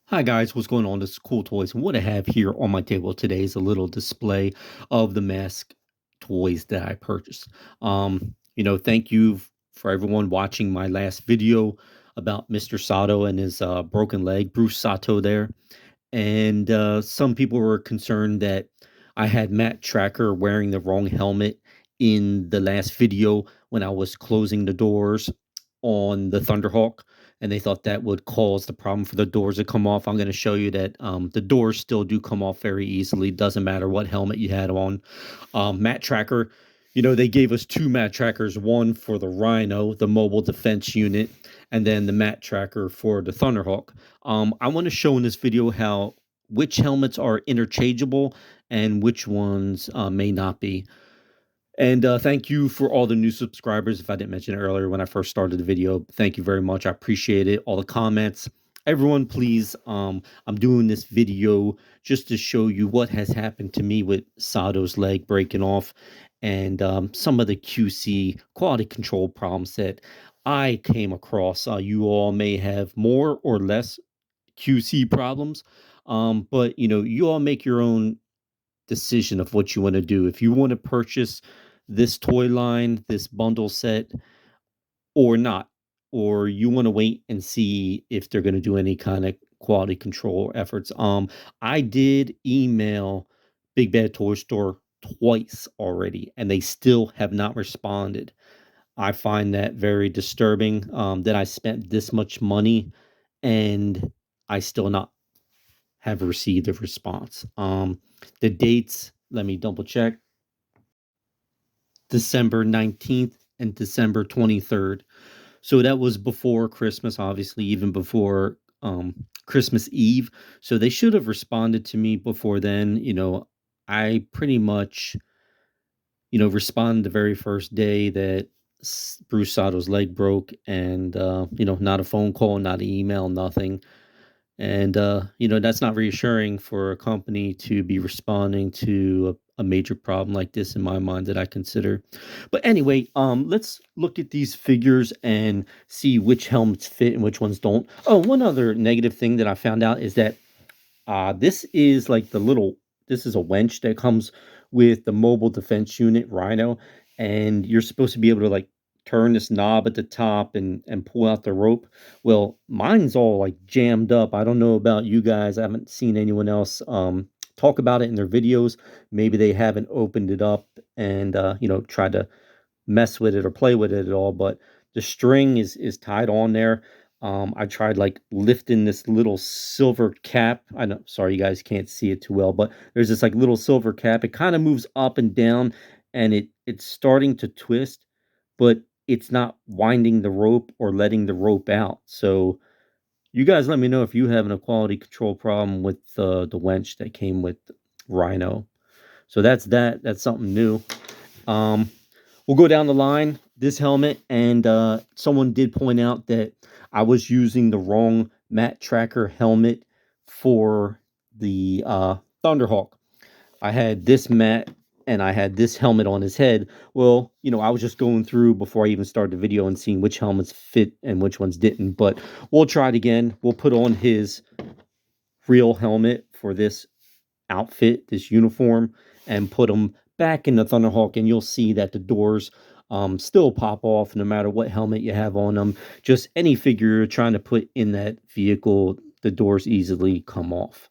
Hi guys, what's going on? This is Cool Toys, and what I have here on my table today is a little display of the mask toys that I purchased. Thank you for everyone watching my last video about Mr. Sato and his broken leg, Bruce Sato there. And some people were concerned that I had Matt Tracker wearing the wrong helmet in the last video when I was closing the doors on the Thunderhawk, and they thought that would cause the problem for the doors to come off. I'm going to show you that the doors still do come off very easily. Doesn't matter what helmet you had on. Matt Tracker, they gave us two Matt Trackers, one for the Rhino, the mobile defense unit, and then the Matt Tracker for the Thunderhawk. I want to show in this video how which helmets are interchangeable and which ones may not be. And thank you for all the new subscribers. If I didn't mention it earlier when I first started the video, thank you very much. I appreciate it. All the comments. Everyone, please, I'm doing this video just to show you what has happened to me with Sato's leg breaking off and some of the QC quality control problems that I came across. You all may have more or less QC problems, but you all make your own decision of what you want to do. If you want to purchase this toy line, this bundle set, or not, or you want to wait and see if they're going to do any kind of quality control efforts. I did email Big Bad Toy Store twice already, and they still have not responded. I find that very disturbing, that I spent this much money and I still not have received a response. The dates, let me double check. December 19th and December 23rd. So that was before Christmas, obviously, even before Christmas Eve. So they should have responded to me before then. I pretty much, responded the very first day that Bruce Sato's leg broke, and not a phone call, not an email, nothing. And that's not reassuring for a company to be responding to a major problem like this in my mind that I consider. But anyway, let's look at these figures and see which helmets fit and which ones don't. Oh, one other negative thing that I found out is that this is like this is a winch that comes with the mobile defense unit Rhino, and you're supposed to be able to like turn this knob at the top and pull out the rope. Well, mine's all like jammed up. I don't know about you guys. I haven't seen anyone else talk about it in their videos. Maybe they haven't opened it up and tried to mess with it or play with it at all, but the string is tied on there. I tried like lifting this little silver cap. I know, sorry, you guys can't see it too well, but there's this like little silver cap. It kind of moves up and down, and it's starting to twist, but it's not winding the rope or letting the rope out. So you guys let me know if you having a quality control problem with the winch that came with Rhino. So that's that. That's something new. Um, we'll go down the line. This helmet, and someone did point out that I was using the wrong Matt Tracker helmet for the Thunderhawk. I had this Matt and I had this helmet on his head. Well, I was just going through before I even started the video and seeing which helmets fit and which ones didn't. But we'll try it again. We'll put on his real helmet for this outfit, this uniform, and put them back in the Thunderhawk, and you'll see that the doors still pop off no matter what helmet you have on them. Just any figure you're trying to put in that vehicle, the doors easily come off.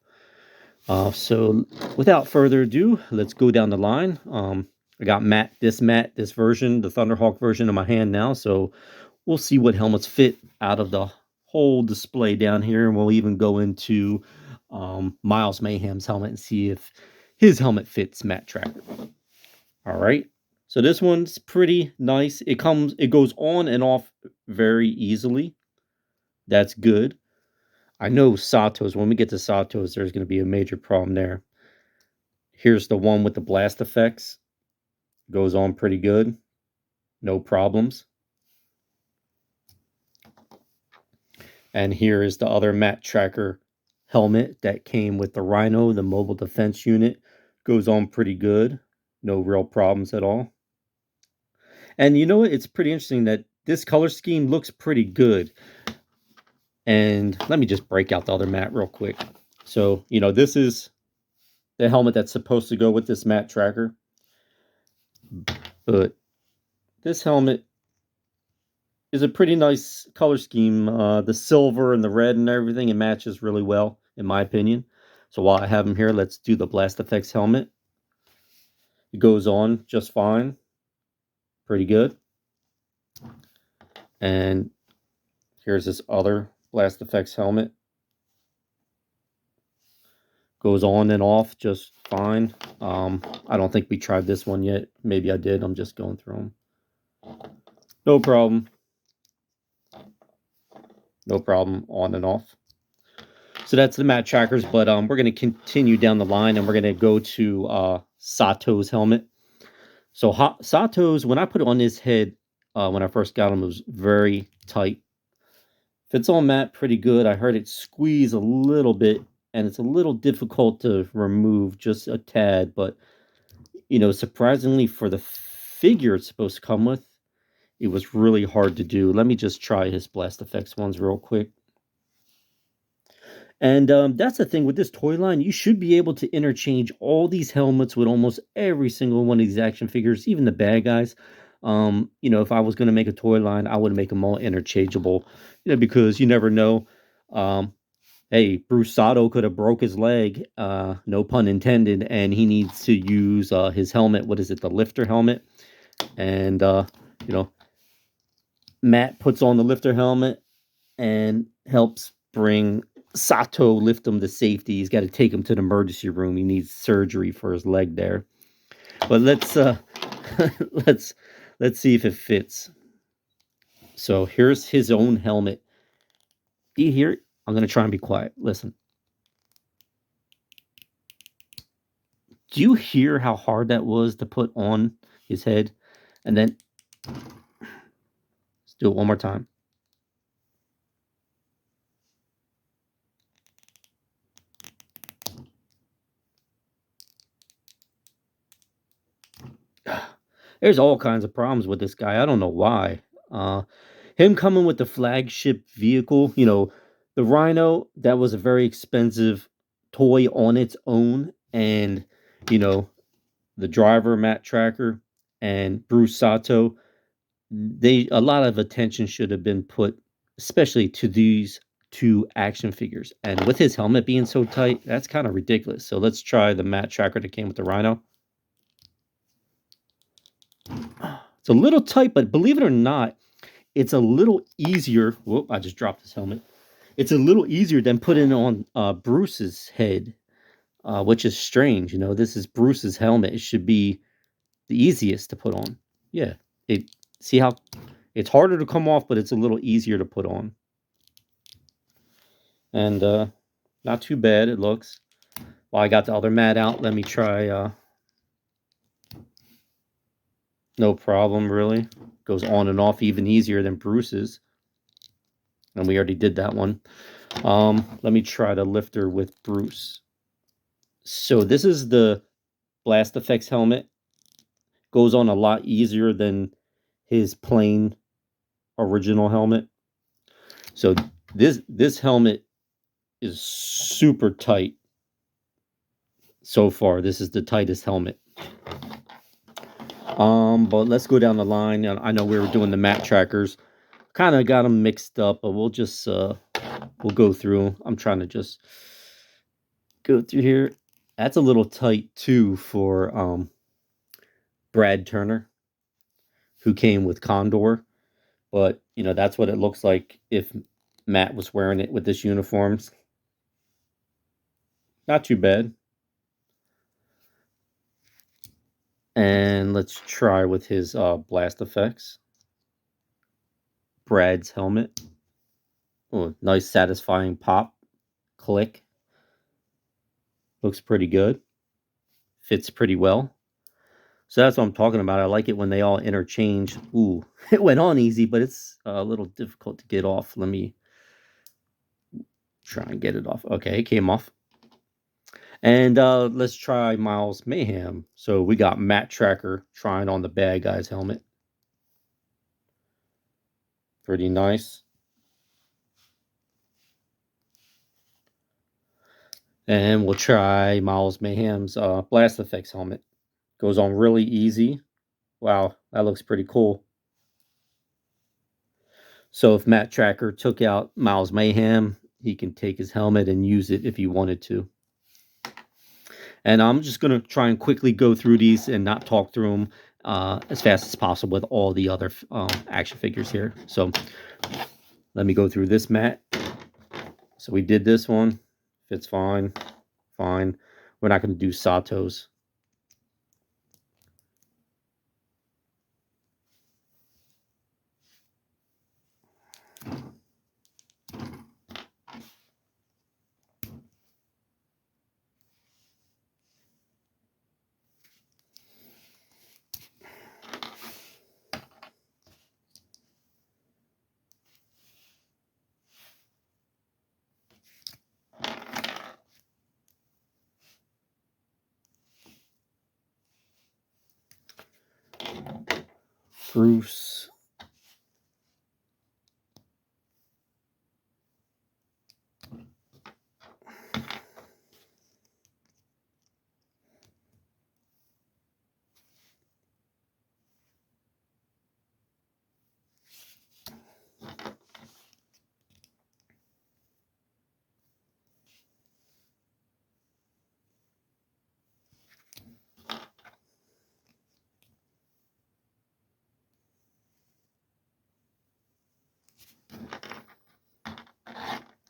So without further ado, let's go down the line. I got this version, the Thunderhawk version in my hand now, so we'll see what helmets fit out of the whole display down here, and we'll even go into Miles Mayhem's helmet and see if his helmet fits Matt Tracker. All right. So this one's pretty nice. It goes on and off very easily. That's good. I know Sato's, when we get to Sato's, there's going to be a major problem there. Here's the one with the blast effects. Goes on pretty good. No problems. And here is the other Matt Tracker helmet that came with the Rhino, the mobile defense unit. Goes on pretty good. No real problems at all. And you know what? It's pretty interesting that this color scheme looks pretty good. And let me just break out the other mat real quick. So, this is the helmet that's supposed to go with this mat tracker. But this helmet is a pretty nice color scheme. The silver and the red and everything, it matches really well, in my opinion. So while I have them here, let's do the Blast Effects helmet. It goes on just fine. Pretty good. And here's this other Blast Effects helmet. Goes on and off just fine. I don't think we tried this one yet. Maybe I did. I'm just going through them. No problem. No problem. On and off. So that's the mat trackers, but we're going to continue down the line, and we're going to go to Sato's helmet. So Sato's, when I put it on his head, when I first got him, it was very tight. Fits on mat pretty good. I heard it squeeze a little bit, and it's a little difficult to remove, just a tad, but surprisingly for the figure it's supposed to come with, it was really hard to do. Let me just try his Blast Effects ones real quick. And that's the thing with this toy line. You should be able to interchange all these helmets with almost every single one of these action figures, even the bad guys. If I was going to make a toy line, I would make them all interchangeable, because you never know. Hey, Bruce Sato could have broke his leg, no pun intended, and he needs to use his helmet. What is it, the lifter helmet? And, Matt puts on the lifter helmet and helps bring Sato, lift him to safety. He's got to take him to the emergency room. He needs surgery for his leg there. But let's let's see if it fits. So here's his own helmet. Do you hear it? I'm gonna try and be quiet. Listen. Do you hear how hard that was to put on his head? And then let's do it one more time. There's all kinds of problems with this guy. I don't know why. Him coming with the flagship vehicle, the Rhino, that was a very expensive toy on its own. And, the driver, Matt Tracker, and Bruce Sato, a lot of attention should have been put, especially to these two action figures. And with his helmet being so tight, that's kind of ridiculous. So let's try the Matt Tracker that came with the Rhino. It's a little tight, but believe it or not, it's a little easier. Whoop, I just dropped his helmet. It's a little easier than putting on Bruce's head, which is strange. This is Bruce's helmet. It should be the easiest to put on. Yeah. See how it's harder to come off, but it's a little easier to put on. And not too bad, it looks. Well, I got the other mat out. Let me try. No problem, really. Goes on and off even easier than Bruce's. And we already did that one. Let me try the lifter with Bruce. So this is the Blast Effects helmet. Goes on a lot easier than his plain original helmet. So this helmet is super tight. So far, this is the tightest helmet. But let's go down the line. I know we were doing the mat trackers. Kind of got them mixed up, but we'll just we'll go through. I'm trying to just go through here. That's a little tight too for Brad Turner, who came with Condor. But that's what it looks like if Matt was wearing it with this uniforms. Not too bad. And let's try with his Blast Effects. Brad's helmet. Oh, nice satisfying pop. Click. Looks pretty good. Fits pretty well. So that's what I'm talking about. I like it when they all interchange. Ooh, it went on easy, but it's a little difficult to get off. Let me try and get it off. Okay, it came off. And let's try Miles Mayhem. So we got Matt Tracker trying on the bad guy's helmet. Pretty nice. And we'll try Miles Mayhem's Blast Effects helmet. Goes on really easy. Wow, that looks pretty cool. So if Matt Tracker took out Miles Mayhem, he can take his helmet and use it if he wanted to. And I'm just going to try and quickly go through these and not talk through them as fast as possible with all the other action figures here. So let me go through this mat. So we did this one. Fits fine. Fine. We're not going to do Sato's. Bruce.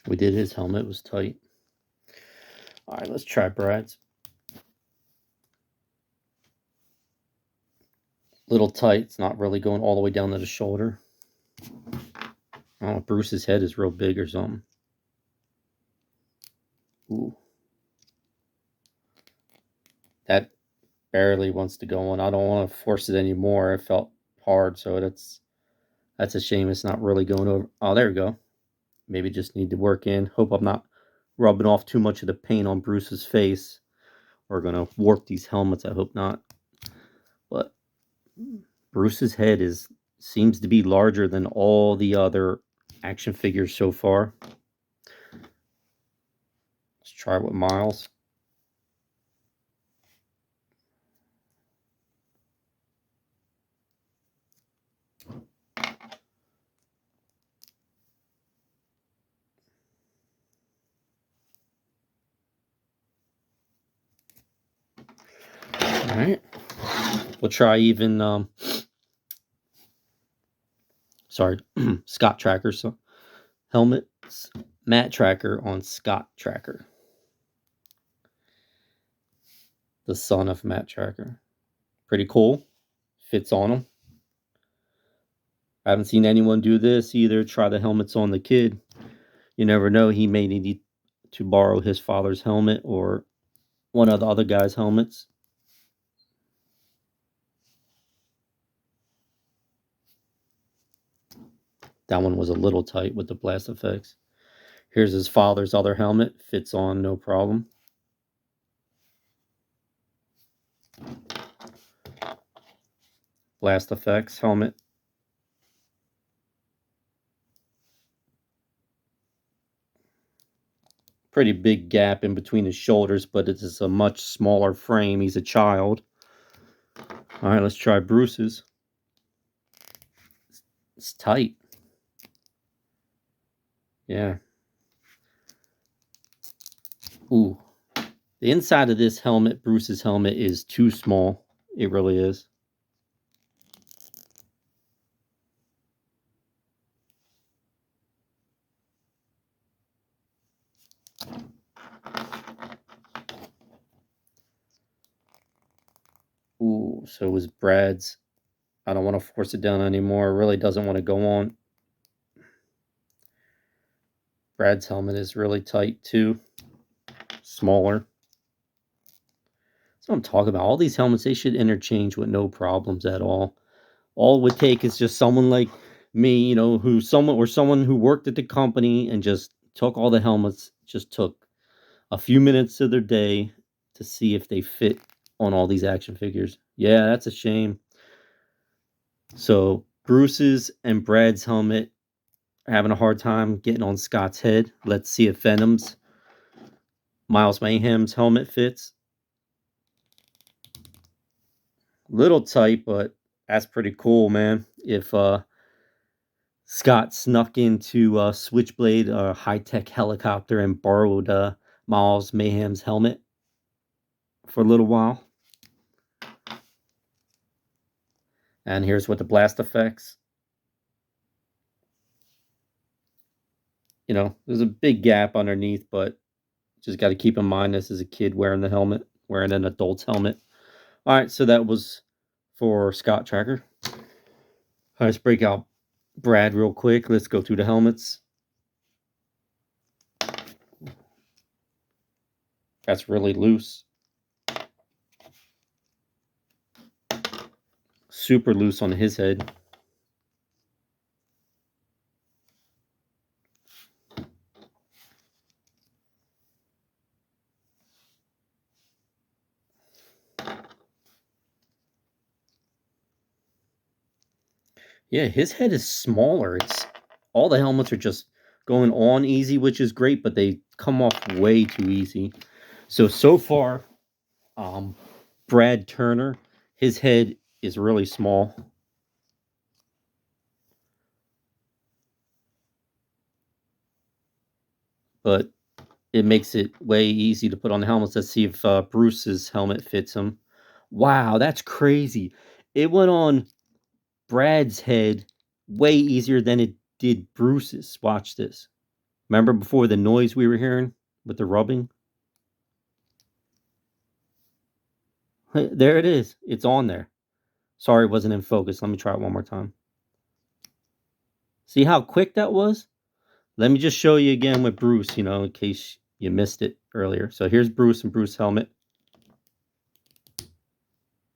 We did his helmet. It was tight. All right, let's try Brad's. Little tight. It's not really going all the way down to the shoulder. I don't know, Bruce's head is real big or something. Ooh. That barely wants to go on. I don't want to force it anymore. It felt hard, so that's a shame. It's not really going over. Oh, there we go. Maybe just need to work in. Hope I'm not rubbing off too much of the paint on Bruce's face. We're going to warp these helmets. I hope not. But Bruce's head seems to be larger than all the other action figures so far. Let's try it with Miles. All right. We'll try even Scott Tracker. So helmets, Matt Tracker on Scott Tracker. The son of Matt Tracker. Pretty cool. Fits on him. I haven't seen anyone do this either. Try the helmets on the kid. You never know. He may need to borrow his father's helmet or one of the other guy's helmets. That one was a little tight with the blast effects. Here's his father's other helmet. Fits on no problem. Blast effects helmet. Pretty big gap in between his shoulders, but it is a much smaller frame. He's a child. All right, let's try Bruce's. It's tight. Yeah. Ooh. The inside of this helmet, Bruce's helmet, is too small. It really is. Ooh, so was Brad's. I don't want to force it down anymore. It really doesn't want to go on. Brad's helmet is really tight too. Smaller. That's what I'm talking about. All these helmets, they should interchange with no problems at all. All it would take is just someone like me, you know, someone who worked at the company and just took all the helmets, just took a few minutes of their day to see if they fit on all these action figures. Yeah, that's a shame. So Bruce's and Brad's helmet are having a hard time getting on Scott's head. Let's see if Venom's Miles Mayhem's helmet fits. Little tight, but that's pretty cool, man. If Scott snuck into Switchblade, a high-tech helicopter, and borrowed Miles Mayhem's helmet for a little while. And here's what the blast effects. You know, there's a big gap underneath, but just got to keep in mind this is a kid wearing the helmet, wearing an adult's helmet. All right, so that was for Scott Tracker. All right, let's break out Brad real quick. Let's go through the helmets. That's really loose. Super loose on his head. Yeah, his head is smaller. It's all the helmets are just going on easy, which is great, but they come off way too easy. So far, Brad Turner, his head is really small. But it makes it way easy to put on the helmets. Let's see if Bruce's helmet fits him. Wow, that's crazy. It went on Brad's head way easier than it did Bruce's. Watch this. Remember before the noise we were hearing with the rubbing? There it is. It's on there. Sorry, it wasn't in focus. Let me try it one more time. See how quick that was? Let me just show you again with Bruce, in case you missed it earlier. So here's Bruce and Bruce's helmet.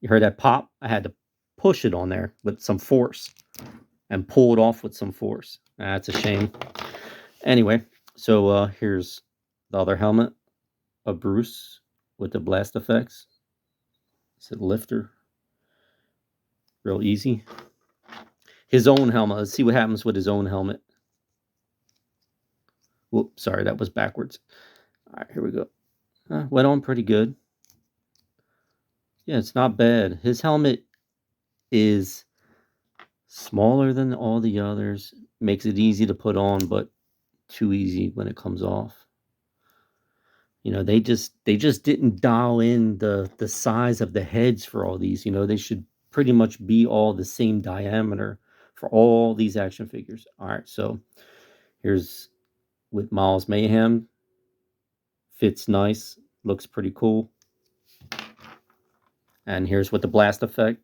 You heard that pop? I had to push it on there with some force and pull it off with some force. That's a shame. Anyway, so here's the other helmet of Bruce with the blast effects. It's a lifter. Real easy. His own helmet. Let's see what happens with his own helmet. Whoops, sorry, that was backwards. All right, here we go. Went on pretty good. Yeah, it's not bad. His helmet is smaller than all the others. Makes it easy to put on, but too easy when it comes off. They just didn't dial in the size of the heads for all these. They should pretty much be all the same diameter for all these action figures. All right, so here's with Miles Mayhem. Fits nice, looks pretty cool. And here's with the blast effect.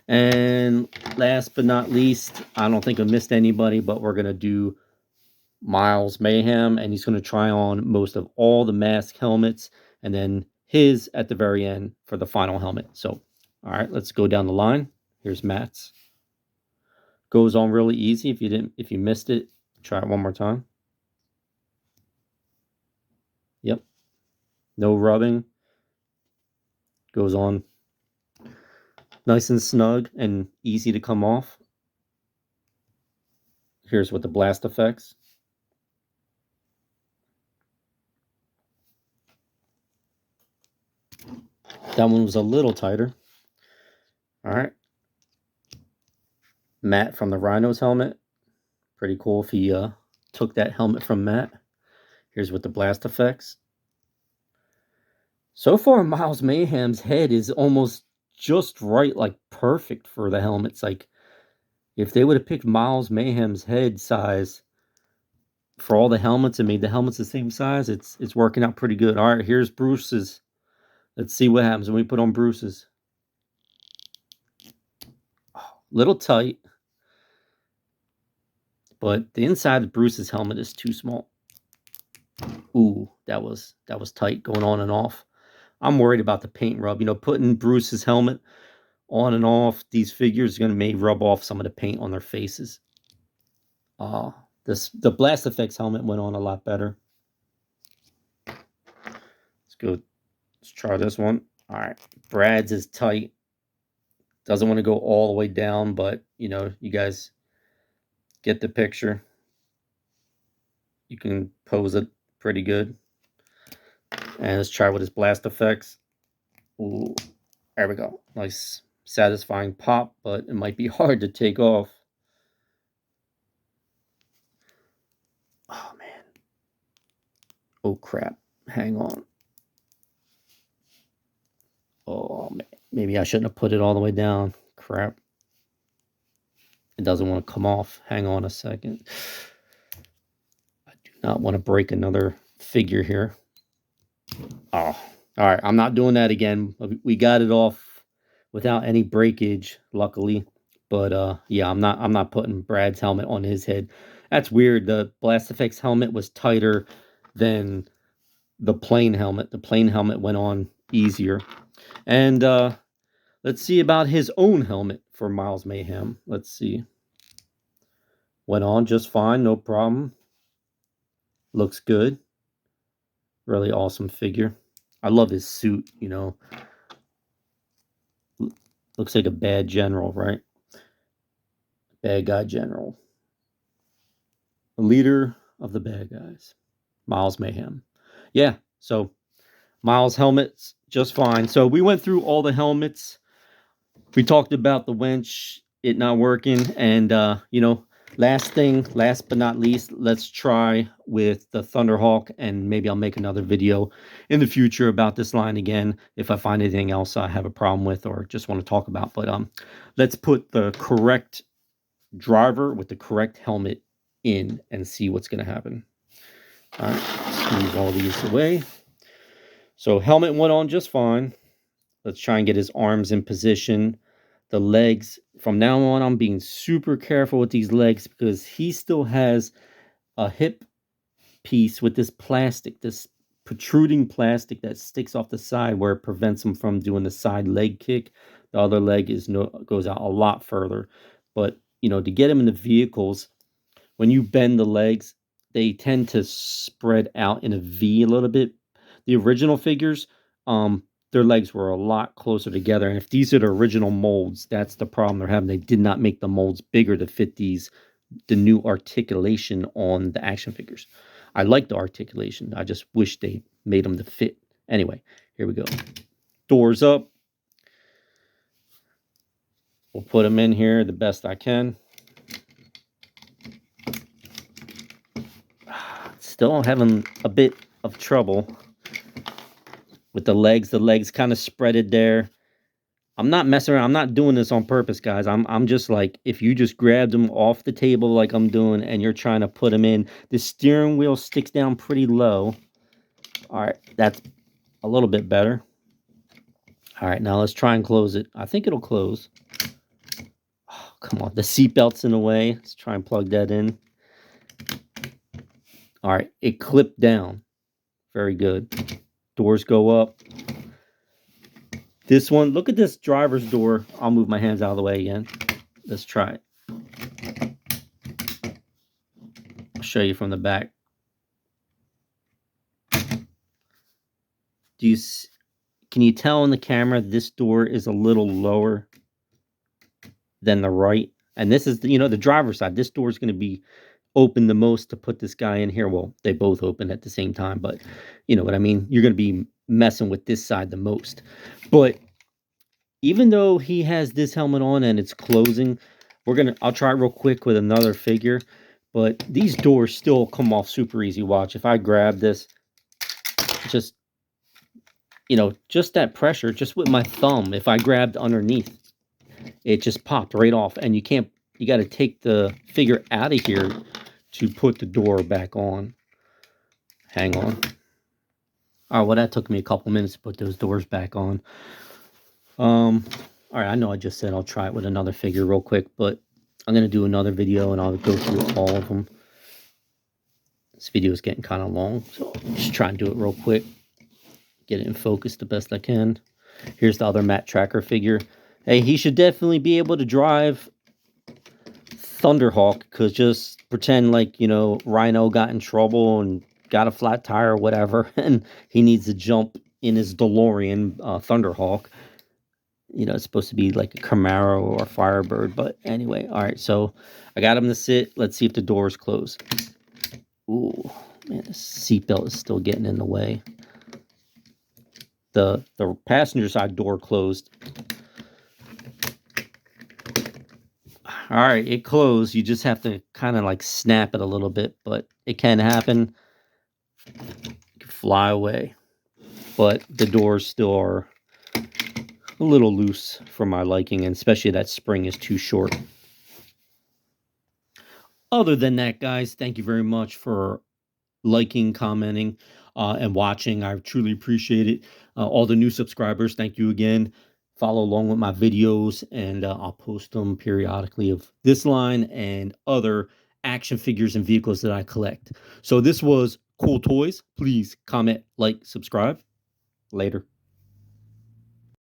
And last but not least, I don't think I missed anybody, but we're going to do Miles Mayhem, and he's going to try on most of all the M.A.S.K helmets, and then his at the very end for the final helmet. So, all right, let's go down the line. Here's Matt's. Goes on really easy. If you missed it, try it one more time. Yep. No rubbing. Goes on nice and snug and easy to come off. Here's with the blast effects. That one was a little tighter. All right. Matt from the Rhino's helmet. Pretty cool if he took that helmet from Matt. Here's with the blast effects. So far, Miles Mayhem's head is almost just right, like perfect for the helmets. Like, if they would have picked Miles Mayhem's head size for all the helmets and made the helmets the same size, it's working out pretty good. All right, here's Bruce's. Let's see what happens when we put on Bruce's. Oh, little tight, but the inside of Bruce's helmet is too small. Ooh, that was tight going on and off. I'm worried about the paint rub. Putting Bruce's helmet on and off these figures are may rub off some of the paint on their faces. The blast effects helmet went on a lot better. Let's try this one. All right, Brad's is tight. Doesn't want to go all the way down, but you guys get the picture. You can pose it pretty good. And let's try with his blast effects. Ooh, there we go. Nice, satisfying pop, but it might be hard to take off. Oh, man. Oh, crap. Hang on. Oh, man. Maybe I shouldn't have put it all the way down. Crap. It doesn't want to come off. Hang on a second. I do not want to break another figure here. Oh, all right. I'm not doing that again. We got it off without any breakage, luckily. But yeah, I'm not putting Brad's helmet on his head. That's weird. The Blast Effects helmet was tighter than the plain helmet. The plain helmet went on easier. And let's see about his own helmet for Miles Mayhem. Let's see. Went on just fine, no problem. Looks good. Really awesome figure. I love his suit, you know. Looks like a bad general, right? Bad guy general. The leader of the bad guys. Miles Mayhem. Yeah, so Miles helmets, just fine. So we went through all the helmets. We talked about the winch, it not working. And, you know, last but not least, let's try with the Thunderhawk. And maybe I'll make another video in the future about this line again if I find anything else I have a problem with or just want to talk about. But let's put the correct driver with the correct helmet in and see what's going to happen. All right, let's move all these away. So helmet went on just fine. Let's try and get his arms in position. The legs, from now on, I'm being super careful with these legs because he still has a hip piece with this plastic, this protruding plastic that sticks off the side where it prevents him from doing the side leg kick. The other leg goes out a lot further. But, you know, to get him in the vehicles, when you bend the legs, they tend to spread out in a V a little bit. The original figures, their legs were a lot closer together. And if these are the original molds, that's the problem they're having. They did not make the molds bigger to fit the new articulation on the action figures. I like the articulation. I just wish they made them to fit. Anyway, here we go. Doors up. We'll put them in here the best I can. Still having a bit of trouble with the legs. The legs kind of spreaded there. I'm not messing around. I'm not doing this on purpose, guys. I'm just like, if you just grabbed them off the table like I'm doing and you're trying to put them in, the steering wheel sticks down pretty low. All right, that's a little bit better. All right, now let's try and close it. I think it'll close. Oh, come on, the seatbelt's in the way. Let's try and plug that in. All right, it clipped down. Very good. Doors go up. This one, look at this driver's door. I'll move my hands out of the way again. Let's try it. I'll show you from the back. Can you tell in the camera this door is a little lower than the right? And this is, you know, the driver's side. This door is going to be open the most to put this guy in here. Well, they both open at the same time, but you know what I mean? You're going to be messing with this side the most. But even though he has this helmet on and it's closing, I'll try real quick with another figure, but these doors still come off super easy. Watch, if I grab this, just, you know, just that pressure, just with my thumb, if I grabbed underneath, it just popped right off. And you got to take the figure out of here to put the door back on. Hang on. All right, well, that took me a couple minutes to put those doors back on. All right, I know I just said I'll try it with another figure real quick, but I'm going to do another video and I'll go through all of them. This video is getting kind of long, so I'll just try and do it real quick. Get it in focus the best I can. Here's the other Matt Tracker figure. Hey, he should definitely be able to drive Thunderhawk, because just pretend like, you know, Rhino got in trouble and got a flat tire or whatever, and he needs to jump in his DeLorean Thunderhawk. You know, it's supposed to be like a Camaro or a Firebird, but anyway, all right, so I got him to sit. Let's see if the doors close. Ooh, man, the seatbelt is still getting in the way. The passenger side door closed. All right, it closed. You just have to kind of like snap it a little bit, but it can happen. You can fly away, but the doors still are a little loose for my liking, and especially that spring is too short. Other than that, guys, thank you very much for liking, commenting, and watching. I truly appreciate it. All the new subscribers, thank you again. Follow along with my videos, and I'll post them periodically of this line and other action figures and vehicles that I collect. So this was Cool Toys. Please comment, like, subscribe. Later.